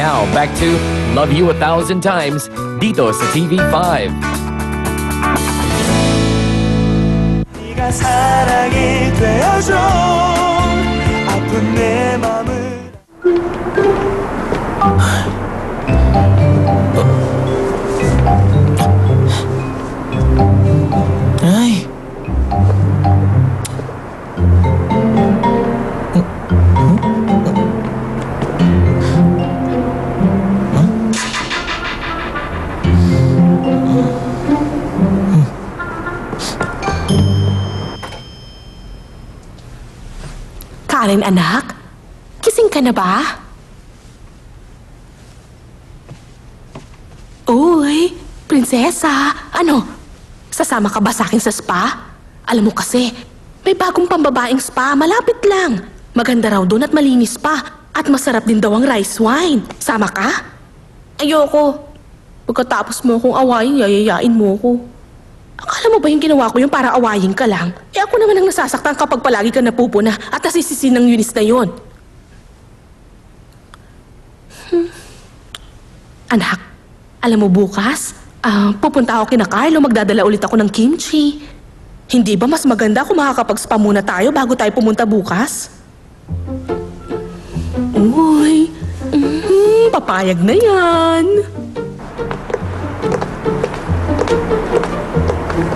Now, back to Love You 1,000 Times dito sa TV5. 네가 사랑이 되어줘 아픈 내 맘을 Ay. Karen, anak? Gising ka na ba? Uy, prinsesa. Ano? Sasama ka ba sa akin sa spa? Alam mo kasi, may bagong pambabaeng spa, malapit lang. Maganda raw doon at malinis pa. At masarap din daw ang rice wine. Sama ka? Ayoko. Pagkatapos mo akong awayin, yayayain mo ko. Akala mo ba yung ginawa ko yung para awayin ka lang? Eh ako naman ang nasasaktan kapag palagi ka napupuna at nasisisi ng Eunice na yun. Anak, alam mo bukas, pupunta ako kina Carlo, magdadala ulit ako ng kimchi. Hindi ba mas maganda kung makakapag-spa muna tayo bago tayo pumunta bukas? Uy, papayag na yan.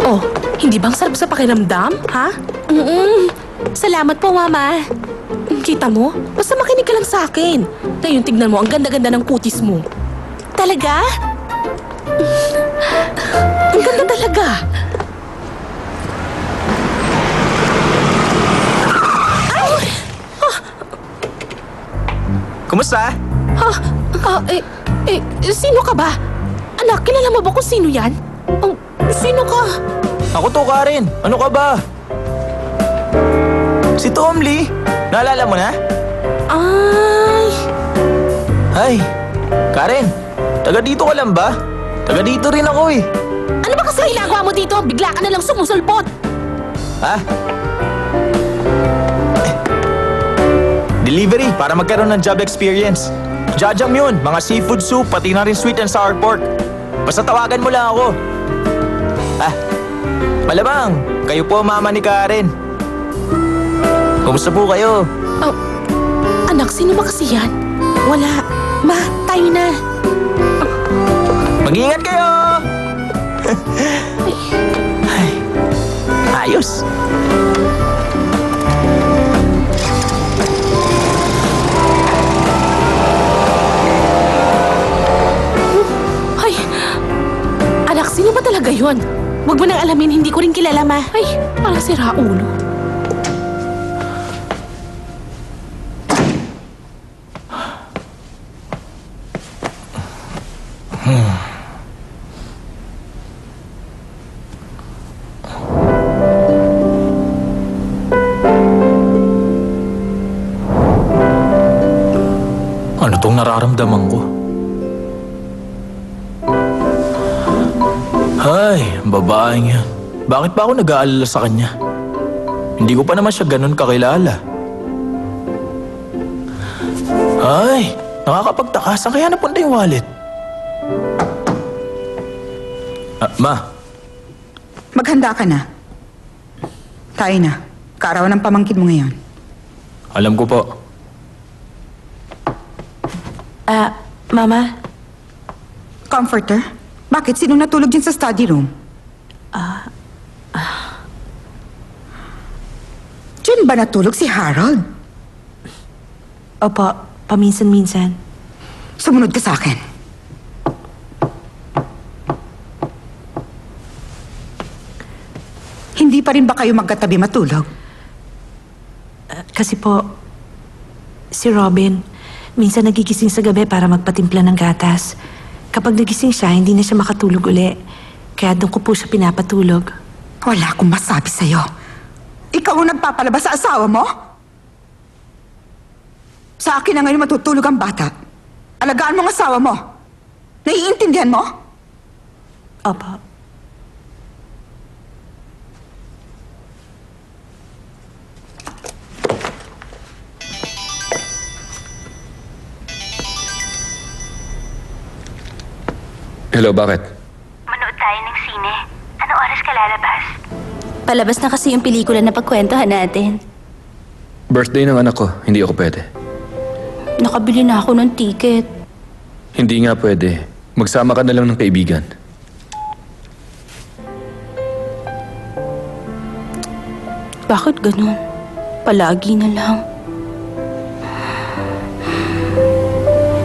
Oh, hindi bang sarap sa pakiramdam, ha? Salamat po, Mama. Kita mo? Basta makinig ka lang sa akin. Ngayon, tignan mo, ang ganda-ganda ng kutis mo. Talaga? Ang ganda talaga. Ay! Kumusta? Sino ka ba? Anak, kilala mo ba kung sino yan? Sino ka? Ako to, Karen. Ano ka ba? Si Tom Lee. Naalala mo na? Ay, Karen. Taga dito ka lang ba? Taga dito rin ako eh. Ano ba kasi ginagawa mo dito? Bigla ka na lang sumusulpot. Ha? Delivery para magkaroon ng job experience. Jajam yun. Mga seafood soup, pati na rin sweet and sour pork. Basta tawagan mo lang ako. Malamang, kayo po ang mama ni Karen. Kumusta po kayo? Anak, sino ba kasi yan? Wala. Ma, tayo na. Mag-iingat kayo! Ay, ayos. Ay, anak, sino ba talaga yun? Huwag mo nang alamin, hindi ko rin kilala, Ma. Ay, parang si Raulo. Ano tong nararamdaman ko? Ay, babaeng yan. Bakit pa ako nag-aalala sa kanya? Hindi ko pa naman siya ganun kakilala. Ay, nakakapagtaka. Saan kaya napunta yung wallet? Ma. Maghanda ka na. Tayo na. Kaarawan ng pamangkin mo ngayon. Alam ko po. Mama? Comforter? Bakit? Sino natulog dyan sa study room? Diyan ba natulog si Harold? Opo, paminsan-minsan. Sumunod ka sa akin. Hindi pa rin ba kayo magkatabi matulog? Kasi po, si Robin, minsan nagigising sa gabi para magpatimpla ng gatas. Kapag nagising siya, hindi na siya makatulog uli. Kaya doon ko po siya pinapatulog. Wala akong masabi sa'yo. Ikaw ang nagpapalabas sa asawa mo? Sa akin na ngayon matutulog ang bata. Alagaan mo ang asawa mo. Naiintindihan mo? Opo. Hello, bakit? Manood tayo ng sine. Anong oras ka lalabas? Palabas na kasi yung pelikula na pagkwentuhan natin. Birthday ng anak ko, hindi ako pwede. Nakabili na ako ng ticket. Hindi nga pwede. Magsama ka na lang ng kaibigan. Bakit ganun? Palagi na lang.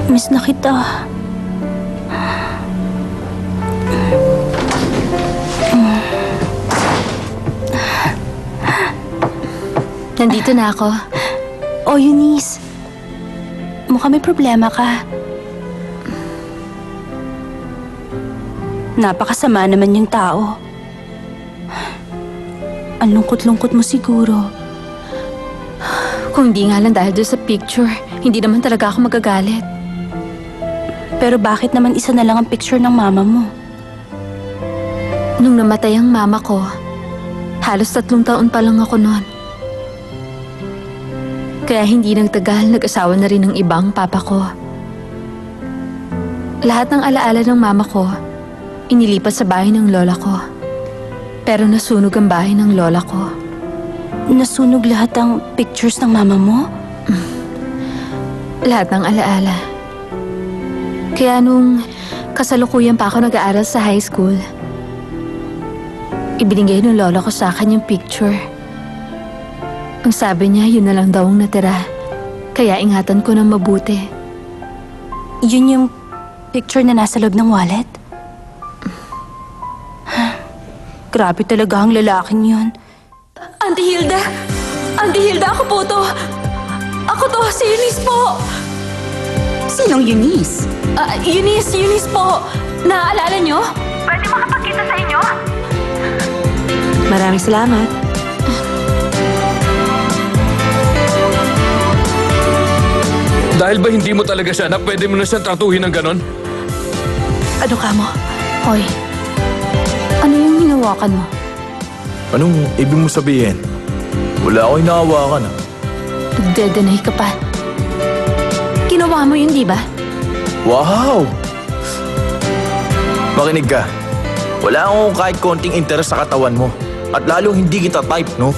Miss na kita. Nandito na ako. Oh, Eunice. Mukhang may problema ka. Napakasama naman yung tao. Ang lungkot-lungkot mo siguro. Kung hindi nga lang dahil doon sa picture, hindi naman talaga ako magagalit. Pero bakit naman isa na lang ang picture ng mama mo? Nung namatay ang mama ko, halos 3 taon pa lang ako noon. Kaya hindi nagtagal, nag-asawa na rin ng ibang papa ko. Lahat ng alaala ng mama ko, inilipat sa bahay ng lola ko. Pero nasunog ang bahay ng lola ko. Nasunog lahat ang pictures ng mama mo? Lahat ng alaala. Kaya nung kasalukuyan pa ako nag-aaral sa high school, ibinigay ng lola ko sa akin yung picture. Ang sabi niya, yun na lang daw ang natira. Kaya ingatan ko ng mabuti. Yun yung picture na nasa loob ng wallet? Grabe talaga ang lalaking yun. Auntie Hilda! Auntie Hilda, ako po to! Ako to, si Eunice po! Sinong Eunice? Eunice po! Naaalala niyo? Pwede makapagkita sa inyo? Maraming salamat. Dahil ba hindi mo talaga siya anak, pwede mo na siyang tratuhin ng ganon? Ano ka mo? Hoy, ano yung hinawakan mo? Anong ibig mo sabihin? Wala ako hinahawakan ah. Nagdedenay ka pa. Ginawa mo yun, di ba? Wow! Makinig ka. Wala akong kahit konting interes sa katawan mo. At lalong hindi kita type, no?